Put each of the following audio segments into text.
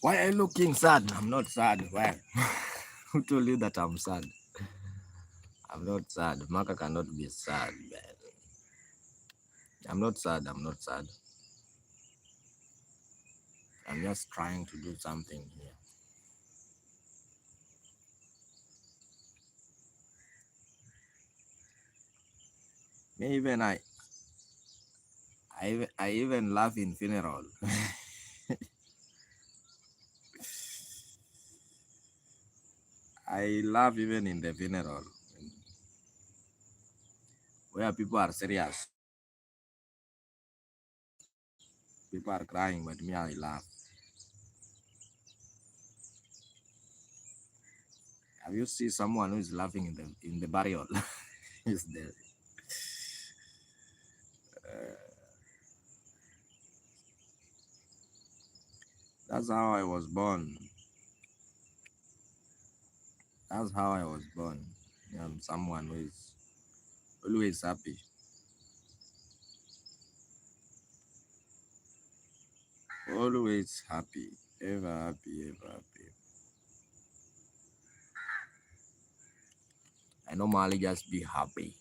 Why are you looking sad? I'm not sad. Why? Who told you that I'm sad? I'm not sad. Maka cannot be sad, man. I'm not sad. I'm not sad. I'm just trying to do something here. Me even I even laugh in funeral. I laugh even in the funeral where people are serious. People are crying, but me, I laugh. Have you seen someone who is laughing in the burial? Is there? That's how I was born. That's how I was born. I'm someone who is always happy. Always happy. Ever happy, ever happy. I normally just be happy.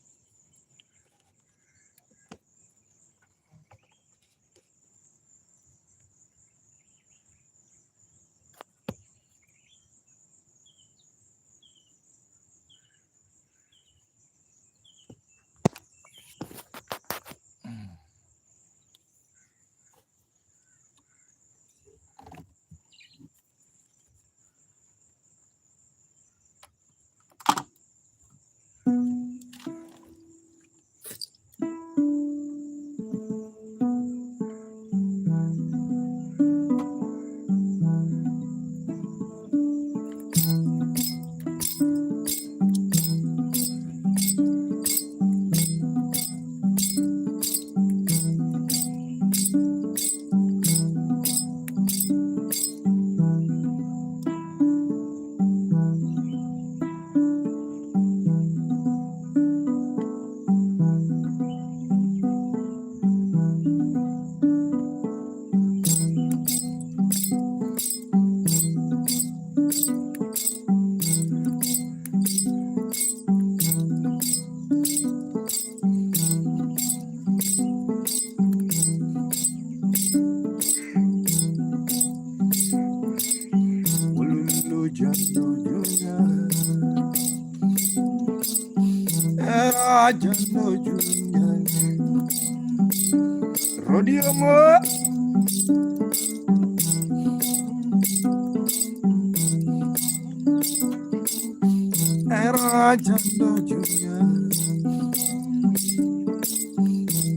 Rodeo mo. Era jando junior.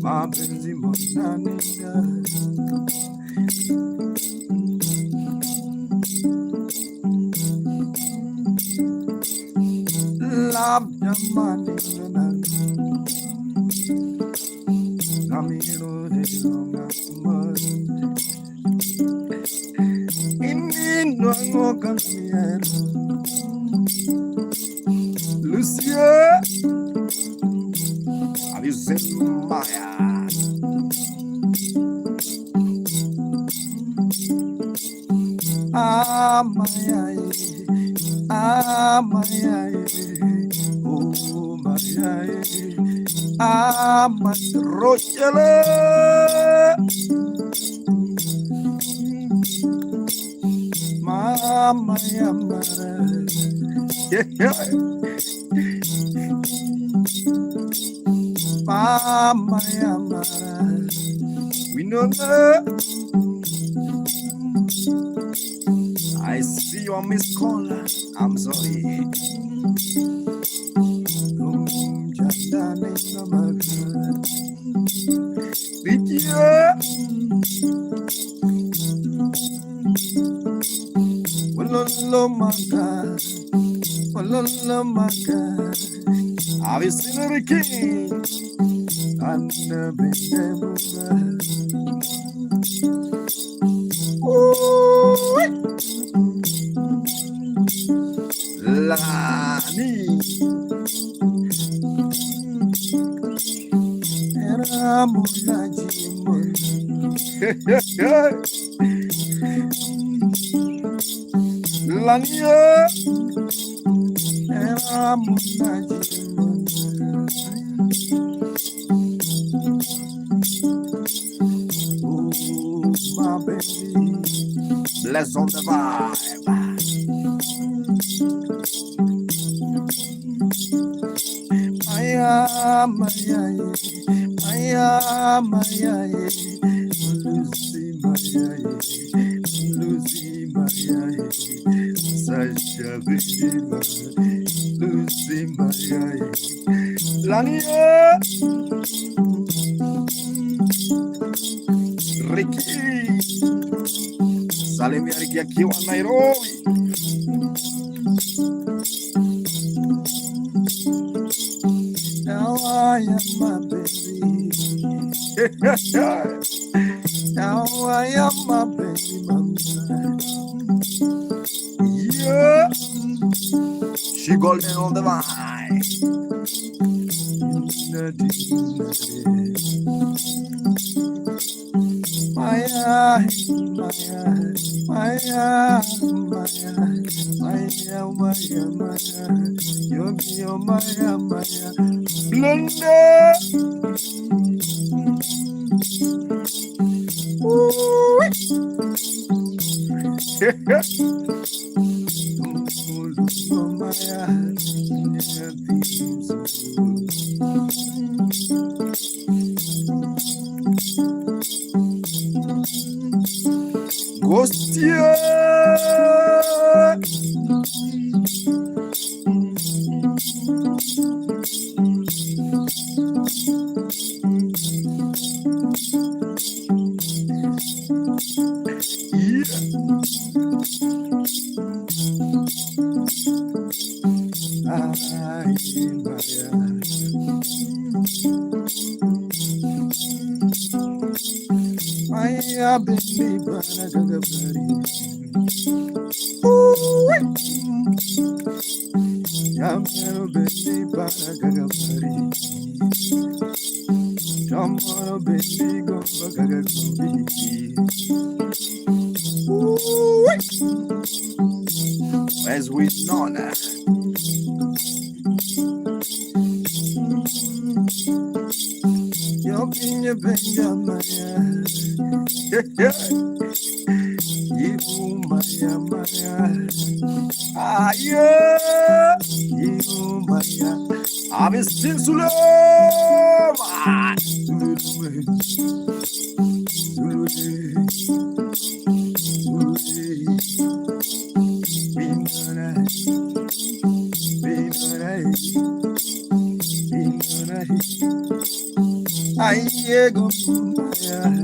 Mapenzi monanina. Labda manina. Namiro de longa mas. Inino ngokan miero. Lucia, have you seen Maya? Ah, Maya, ah, Maya, oh, Maya, ah, Rochelle, Mama, Yamara, yeah. Mama Yamara, we know that. I see your missed call. I'm sorry. Have you seen the king? And the Lani era munaji Lania era munaji. Oh, my baby, bless on the vibe. Maya, Maya, Maya, Maya, Lucy, Maya, Lucy, Maya, Sasha, Lucy, Maya, Lania, Ricky, Salimia Ricky akiwa Nairobi. Now I am my baby. Now I am my baby, mama. Yeah, she golden on the vine. Maya, Maya, Maya, Maya, Maya, Maya, Maya, Yo, Maya, Maya, Blender. Gostia. Maya, baby, Banagagabari. Yamano, baby, Banagagabari. Jamano, baby, Gombagagabi. As we know now. Yokinya Benjamaya. You Maya Maya. Ah yeah. You Maya. I'm still Sulema. I go yeah.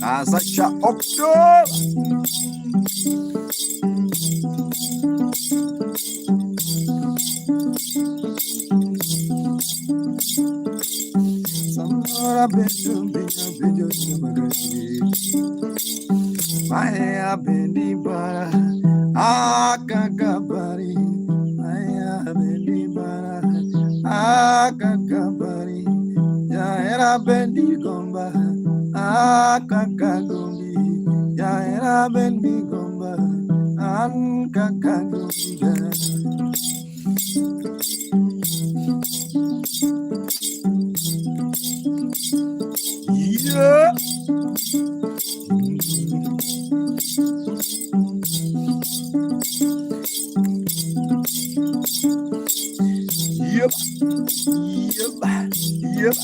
As I shut up, Maya bendi bara, akakabari. Maya bendi bara, akakabari. Jaera bendi gomba, akakagombi. Jaera bendi gomba, ankakagombi. Yeah. Yep. Yep.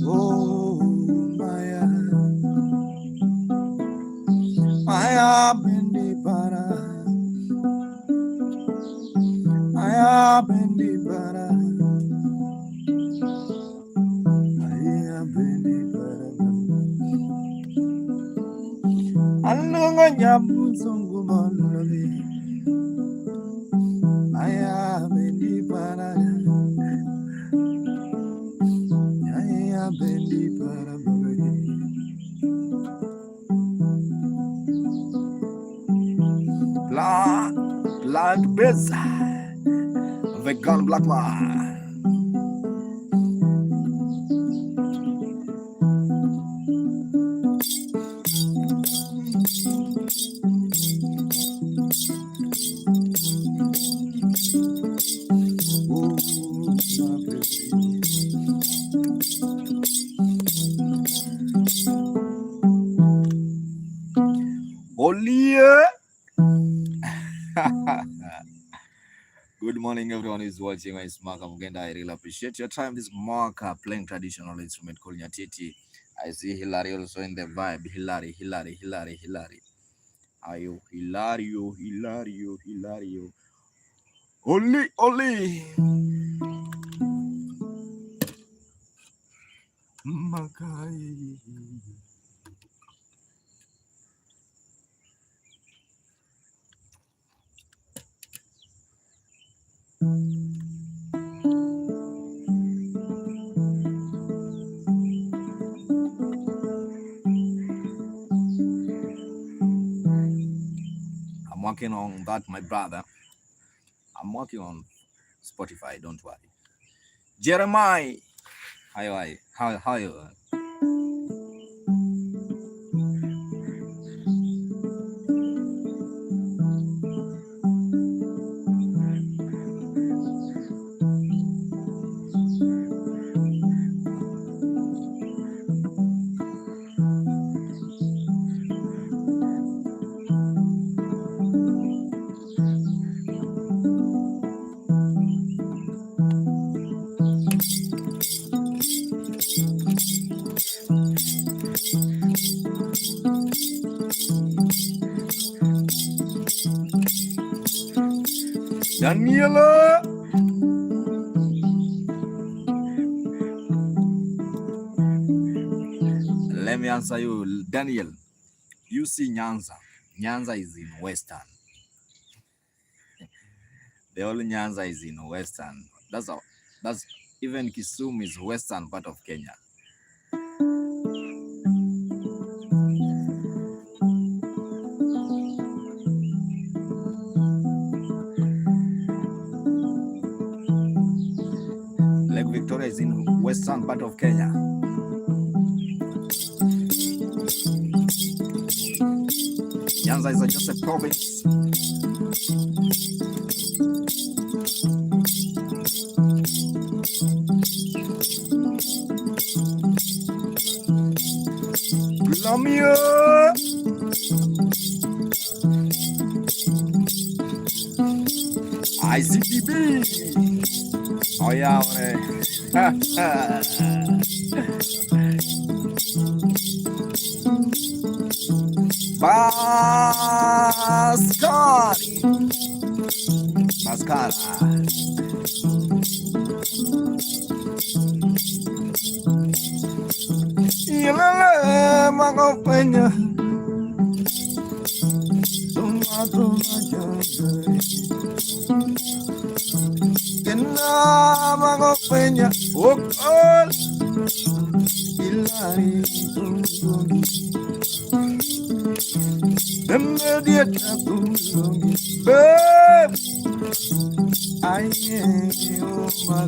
Oh, Maya bendi para. Maya Alunga nyabuzungu malulabi. Aya bendi parada. Aya bendi parabagi. Blood base. Vegan black man. Good morning, everyone who's watching. It's Makamugenda. I really appreciate your time. This is Maka playing traditional instrument called nyatiti. I see Hilary also in the vibe. Hilary. Are you Hilario? Oli. Makai. I'm working on that, my brother. I'm working on Spotify, don't worry. Jeremiah, how are you? How are you? Daniela. Let me answer you, Daniel. You see Nyanza. Nyanza is in Western. The whole Nyanza is in Western. That's even Kisumu is Western part of Kenya. Lake Victoria is in Western part of Kenya. Nyanza is just a province. Lamia. ICTB. Oh yeah, Mascara. Yelele Makamugenda. Tomato Kena Makamugenda. Oh, Hilary. Babe, I am my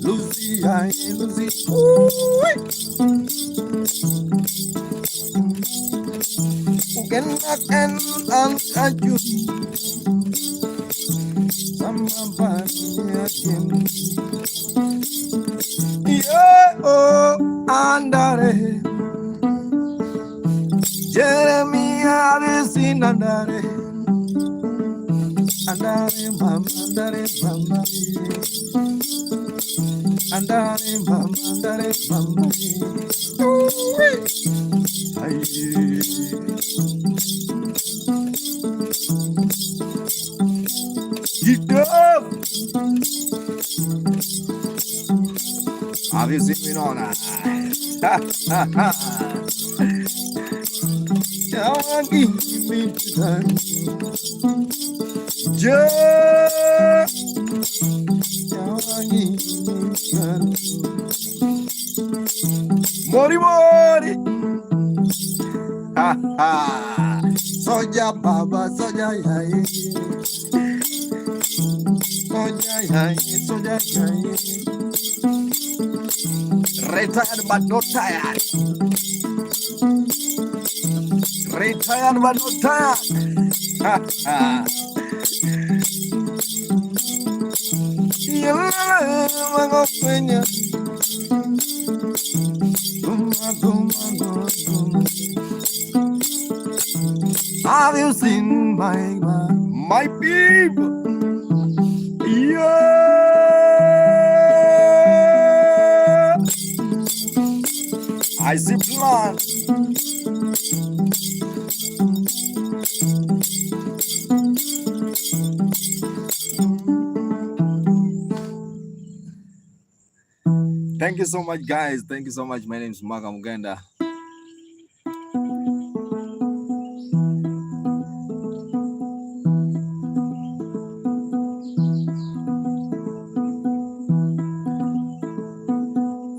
Lucy, can Yeah, oh, andare. Jeremiah is in andare. Andare, mama, andare, mama. Andare, mama, andare, mama. Have you seen me on that? Mori mori. Soja baba, soja yai. Soja yai, soja yai. Retired but not tired. Retired but not tired. Have you seen my people? Yeah, I see blood. Thank you so much, guys. Thank you so much. My name is Makamugenda.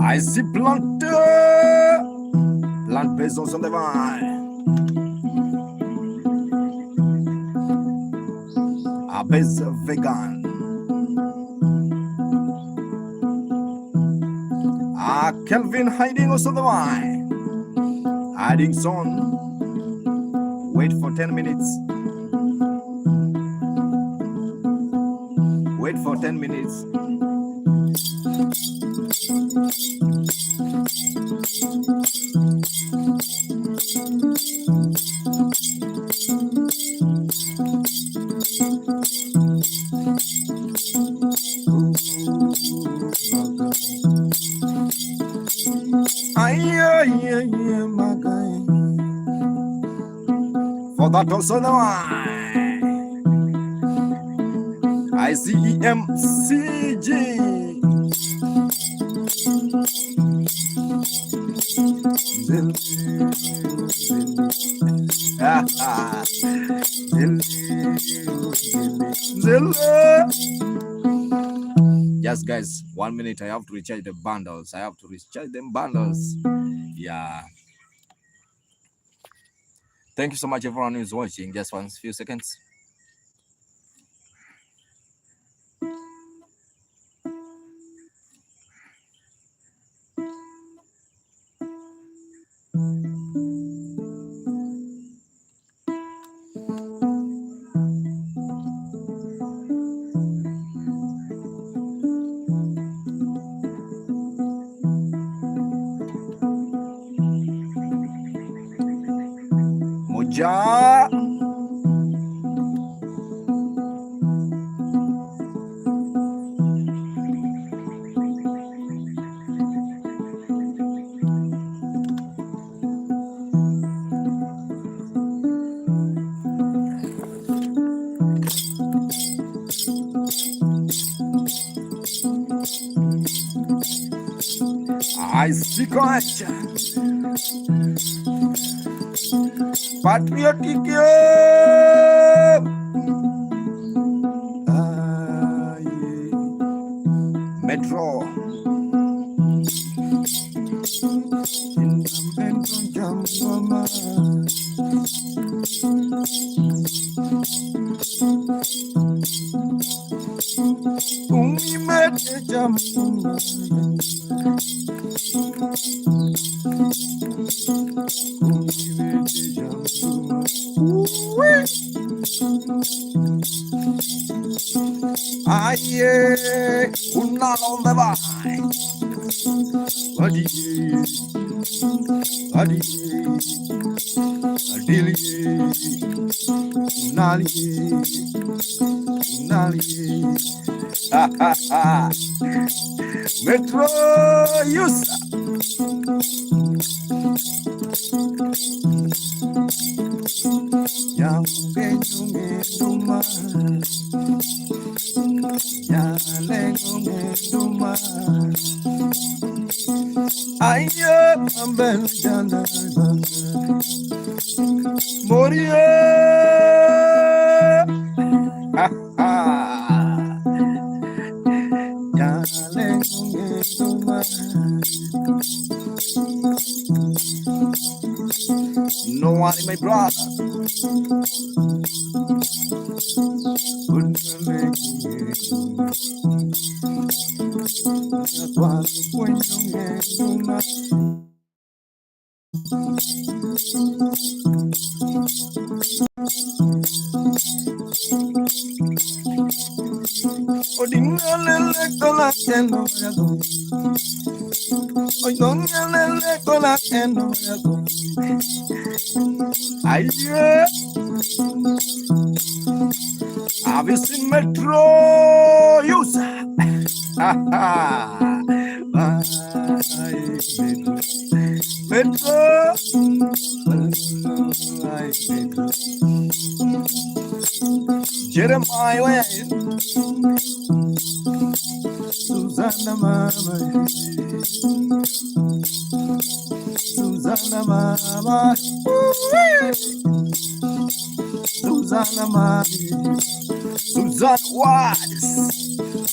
I see plant bezos on the vine. A bez vegan. A Kelvin hiding also the vine. Hiding son. Wait for 10 minutes. Wait for 10 minutes. For that also the wine. ICEMCG. Yes, guys, 1 minute. I have to recharge the bundles. I have to recharge them bundles. Yeah. Thank you so much, everyone who is watching. Just one few seconds. Moja. I see courage. Patriotic. Metro. Aye, unal on the vine. Adi, adi, adili, unali, unali. Ha ha ha. Metro Yusa. Yang penyunge duma, yang lengunge duma. Ayo ambil jalan Moria. Ha ha. Yang lengunge duma. No one, my brother. Have you seen Metro User? Metro. Jeremiah, Susanna Mama, Susanna Mama, Susanna Mama, Susanna Watts,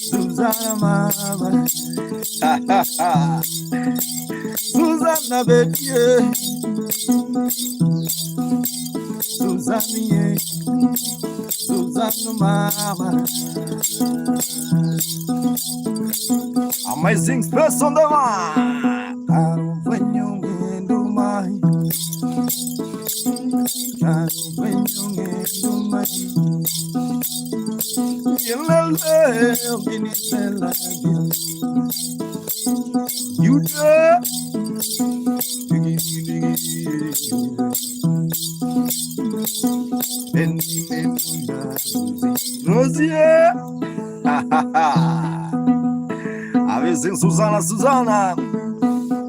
Susanna Mama, Susanna Betty, Susanna, Susanna Mama. Amazing space on the line. When you do my, when you do my, you Rosie, I've seen Susanna.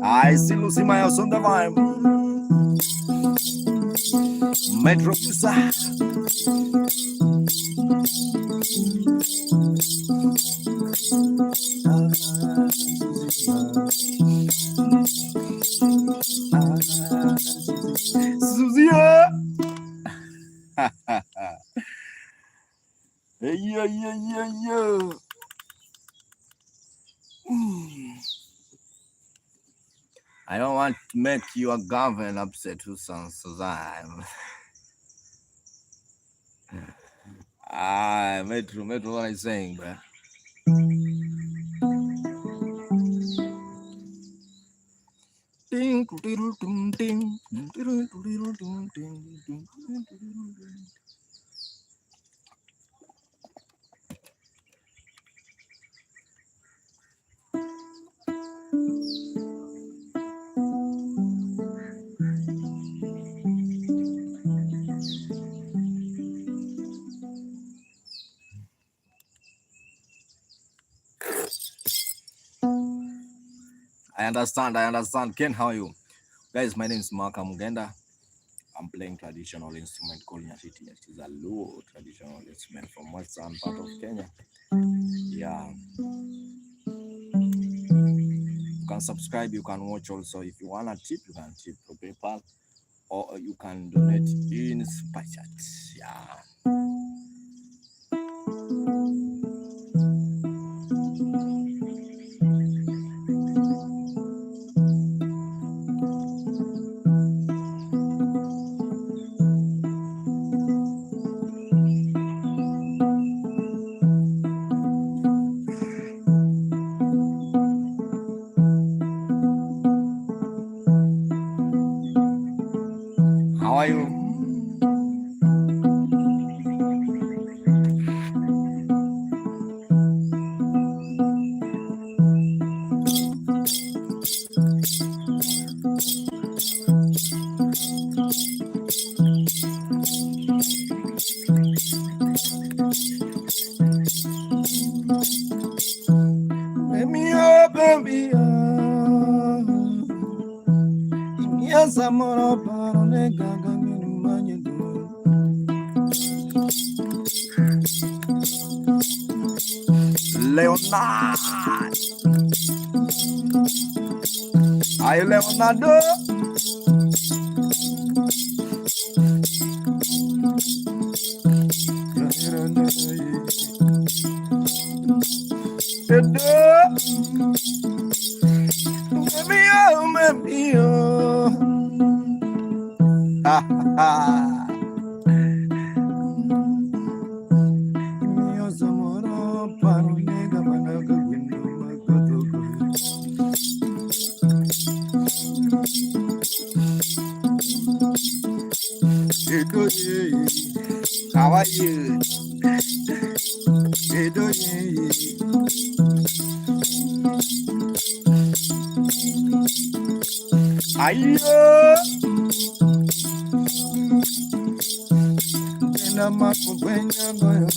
I see Lucy Miles on the vibe. Metro User. Susia. Yeah. I don't want to make you a government upset with some Suzanne. Metro, what I'm saying, bro. I understand. Ken, how are you? Guys, my name is Makamugenda. I'm playing traditional instrument called nyatiti. It is a low traditional instrument from western part of Kenya. Yeah. You can subscribe, you can watch also. If you want a tip, you can tip for PayPal or you can donate in Super Chat. Yeah. How are you? mia. Yes, I'm all about on the gang money. Leonard. Are you Leonardo? How are you? Ayo, tena makubenya goyo.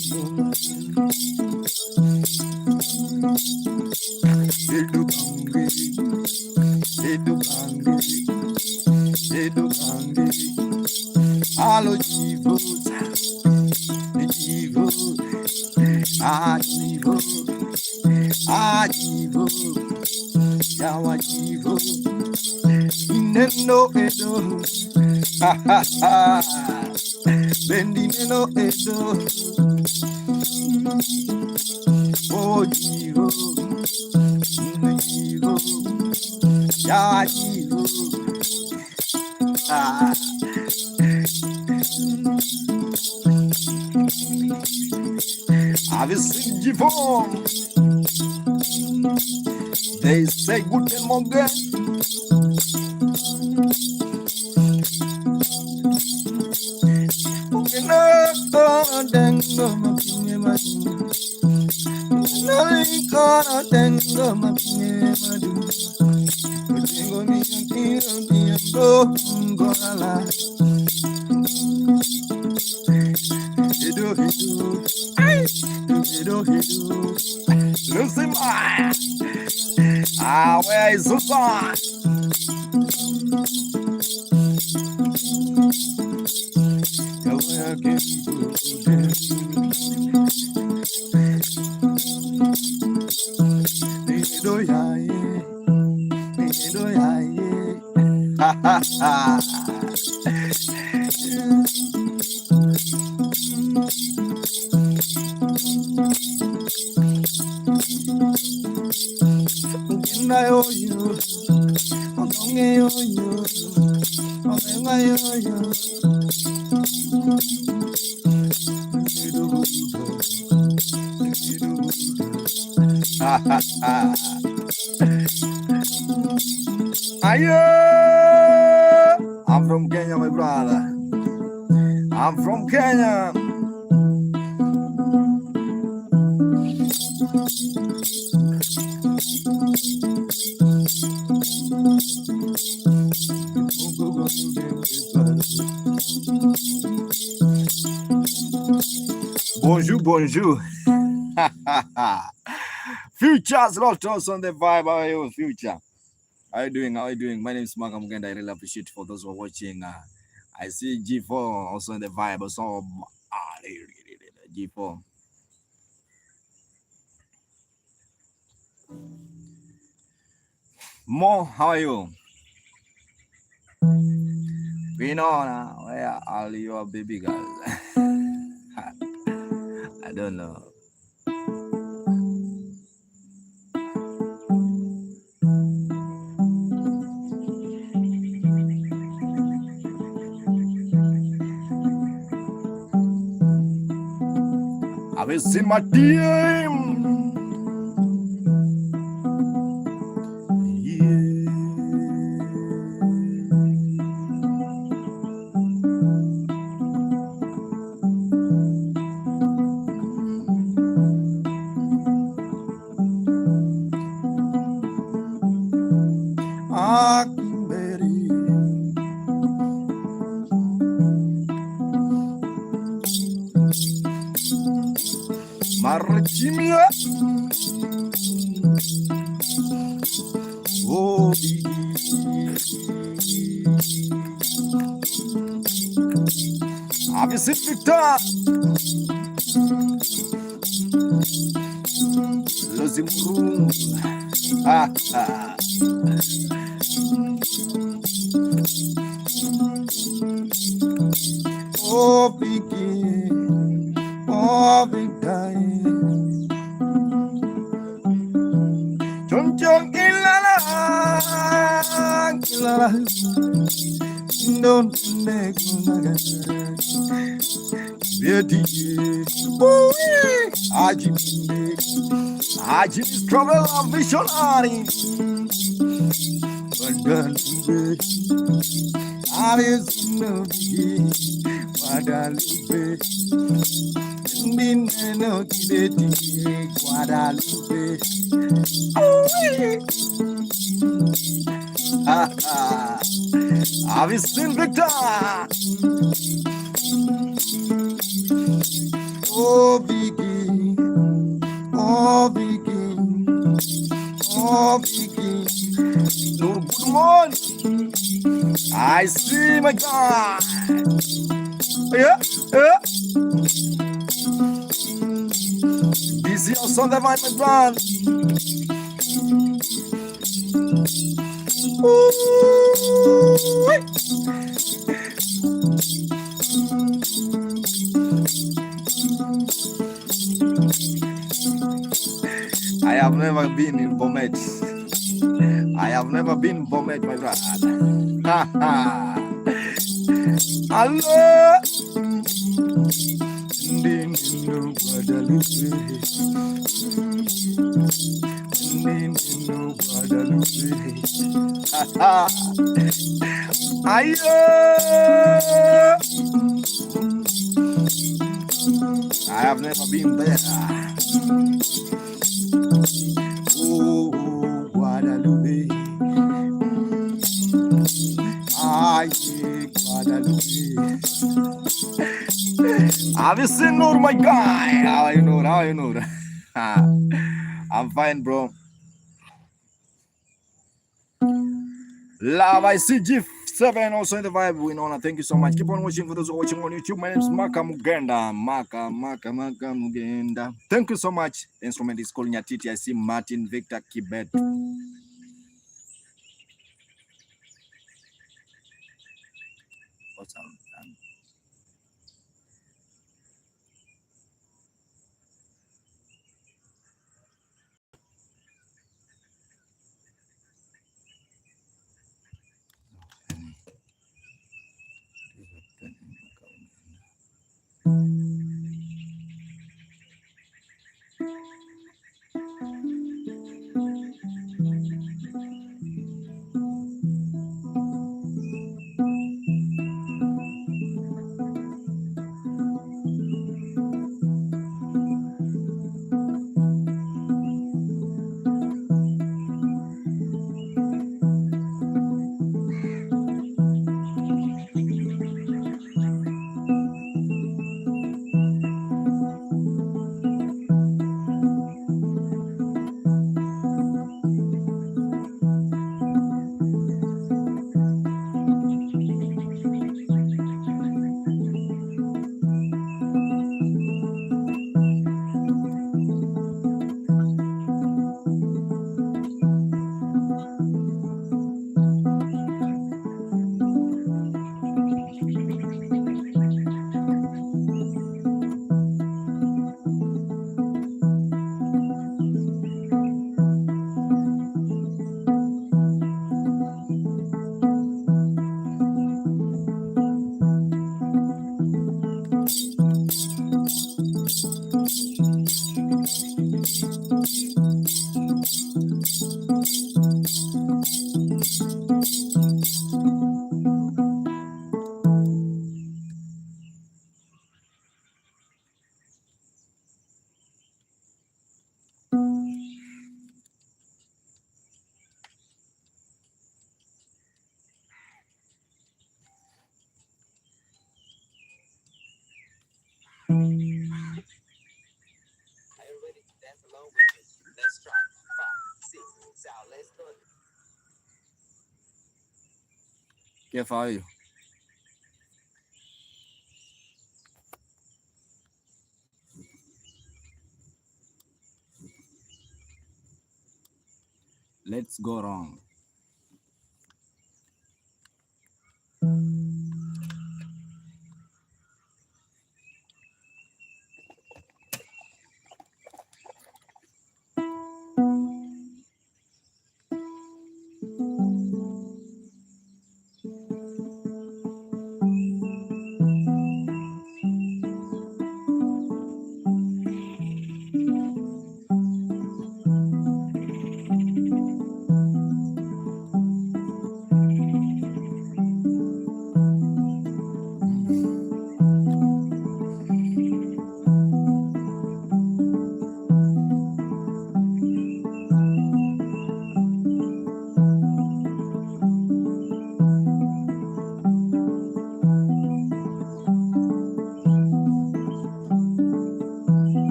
Edukangi, alo jivo, ajivo, yawa jivo, neno edo, ha ha ha, bendi neno edo, oh jivo, yawa jivo, Have you seen jivo? They say guten Morgen. Lucy, where is Susan? I'm from Kenya, my brother. I'm from Kenya. Bonjour, bonjour. Future's locked us on the vibe. How are you, Future? How are you doing? How are you doing? My name is Makamugenda. I really appreciate for those who are watching. I see G4 also in the vibe. So G4. Mo, how are you? We know now. Where are all your baby girls? I don't know. Have you seen my team? Marchimia Oh, have you seen Victor? Losing room. Ah, ah. Oh, begin. Oh, Victor. Chong chong ilala, ilala. Don't make Ajib is trouble of visionary. Guadalupe, Alice no Guadalupe, Nino Kideti, Guadalupe. Have you seen Victor? Oh, Vicky, oh, Vicky, oh, Vicky. So good morning. I see my God. Yeah, yeah. This is your son that might be gone. I have never been in Bomet. I have never been Bomet, my brother. Ha ha. Hello. Nino Guadalupe. Nino Guadalupe. Ha ha. Ayo. I have never been there. Oh, Guadalupe. Ay, Guadalupe. Have you seen Noor, my guy? How are you, Noor? How are you, Noor? I'm fine, bro. Love, I see G7 also in the vibe. We know. Thank you so much. Keep on watching for those watching on YouTube. My name is Makamugenda. Makamugenda. Thank you so much. The instrument is called Nyatiti. I see Martin Victor Kibet. What's up? كيف are you? Let's go wrong.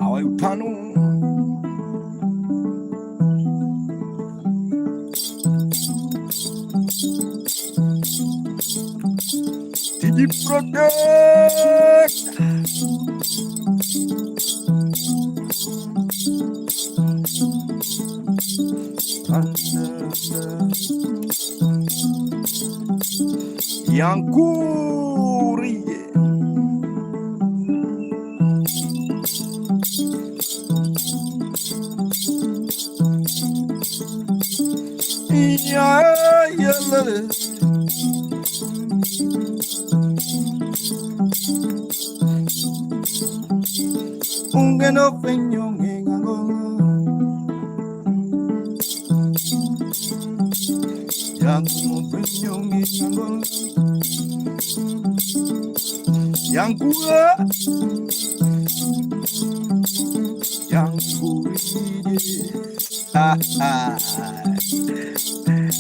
Awayutano. Did you protect? Yankuri. Ungeno penyonge ngangong Yangu penyonge ngangong Yangu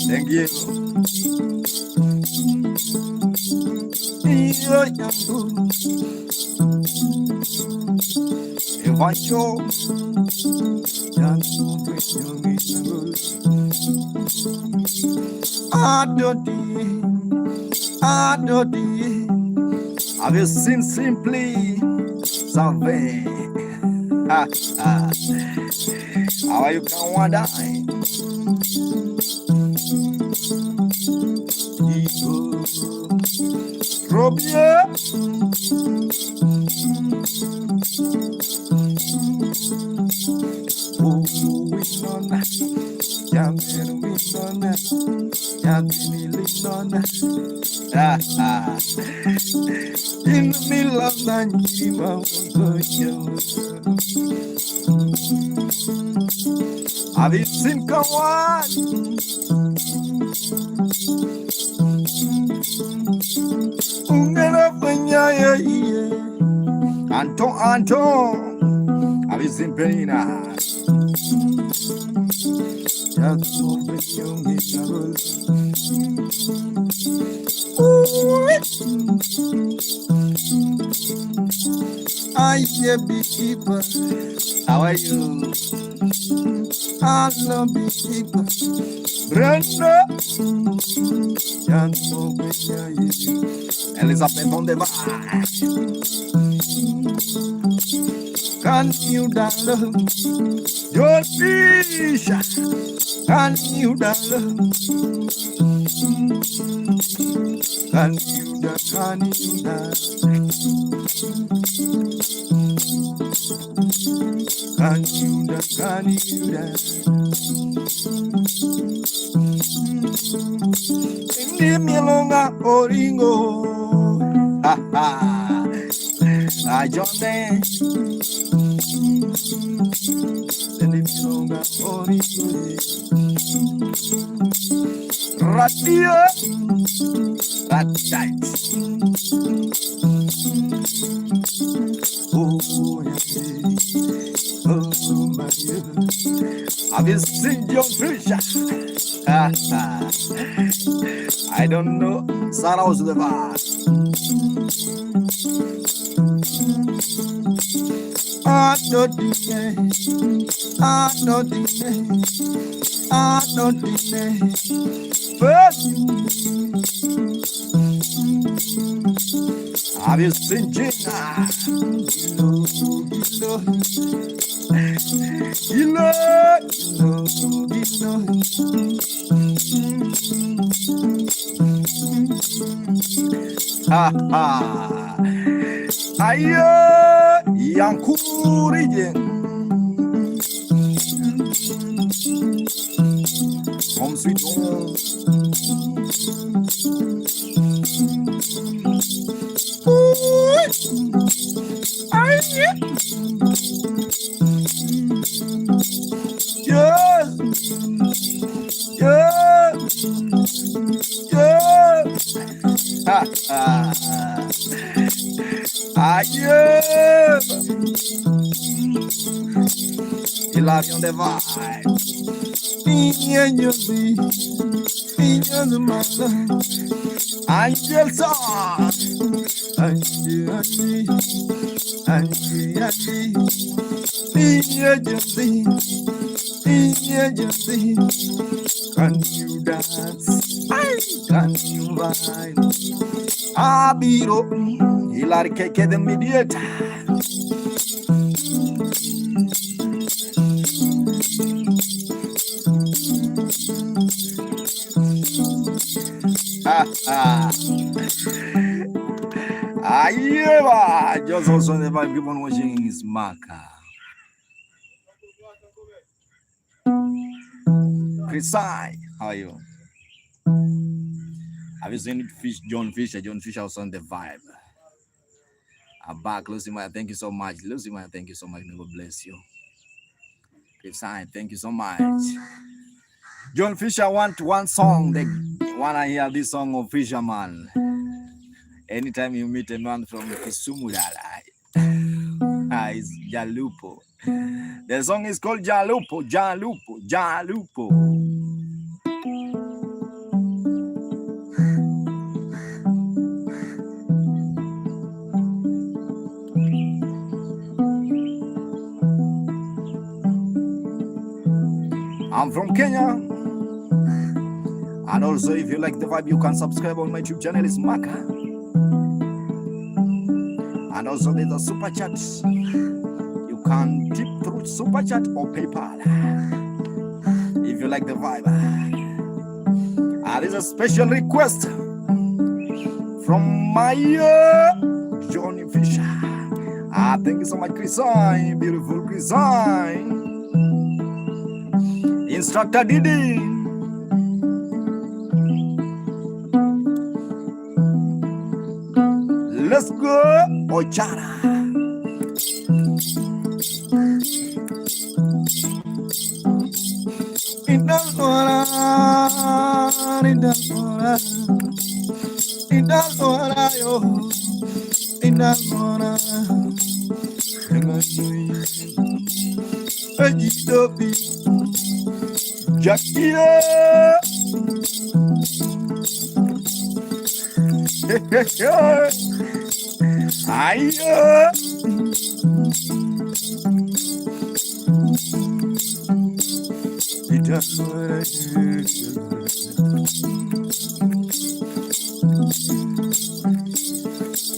Thank you. Yangu Evancho Yangu penyonge ngangong Adodi Have you seen simply Salve? How are you can wonder? Robia in the middle of have you seen Kawan? Anton, have you seen Penina? I hear beekeeper. How are you? I love beekeeper. Brenda. Elizabeth on the bar. Can you download your fish? Can you download? Can you download? Leave me alone, Oringo. I just leave me alone, Oringo. Radio, that's right. Oh, yeah. Oh, my God. Have you seen your Trisha? I don't know. Sarah was the bar. Have you seen Gina? Ha ha. Ayo, yang kurije. Home sweet home. You love you on the vibe. Angel song. Can you dance? Can you vibe? Abiro, Hilary Keke the mediator. Ayeva, just also the vibe. Keep on watching his marker. Chrisai, how are you? Have you seen Fish? John Fisher? John Fisher was on the vibe. I'm back. Lucy Maya, thank you so much. Lucy Maya, thank you so much. May God bless you. Chrisai, thank you so much. John Fisher want one song. They wanna hear this song of Fisherman. Anytime you meet a man from Kisumu, it's Jalupo. The song is called Jalupo, Jalupo, Jalupo. I'm from Kenya. And also, if you like the vibe, you can subscribe on my YouTube channel. It's Maka. And also, there's a super chat. You can tip through super chat or PayPal if you like the vibe. And there's a special request from my Johnny Fisher. Thank you so much, Chrisine. Beautiful Chrisine. Instructor Didi. Let's go, Ochara.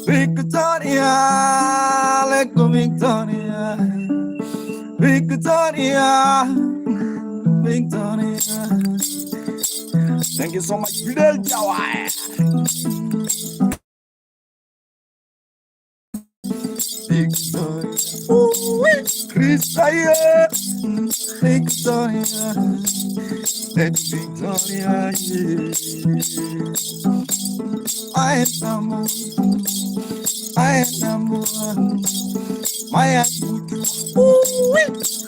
Victoria, let go, Victoria, Victoria, Victoria. Thank you so much, Fidel Jawai. Victoria, Christaya, Victoria, let Victoria, I am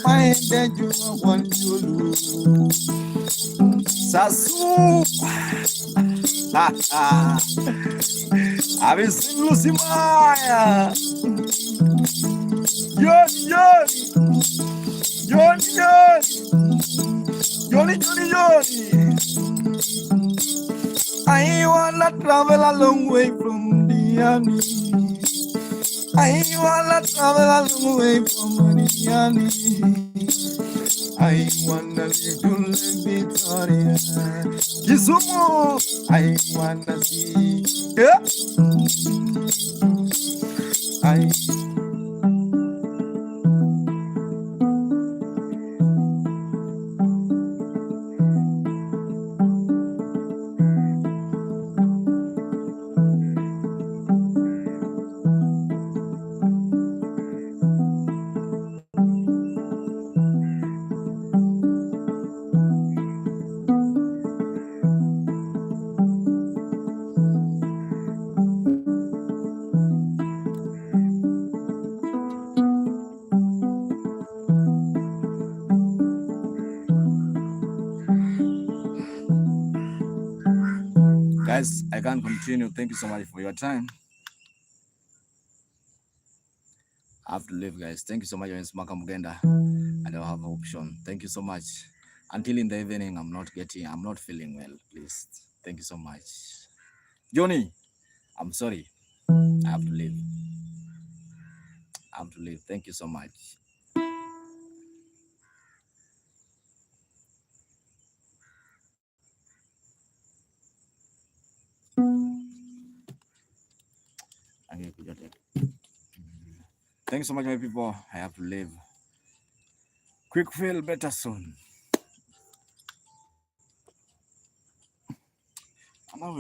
my dead you want you Sasu. Have you seen Lucy Maya? Johnny. I wanna travel a long way from the army. I wanna travel a long way from Miami. I wanna live to Lake Victoria. Kisumu, I wanna see. Yeah. I guys, I can't continue. Thank you so much for your time. I have to leave, guys. Thank you so much, Miss Makamugenda. I don't have an option. Thank you so much. Until in the evening, I'm not feeling well, please. Thank you so much. Johnny, I'm sorry. I have to leave. I have to leave. Thank you so much. Thank you so much, my people. I have to leave. Quick feel better soon. I'm not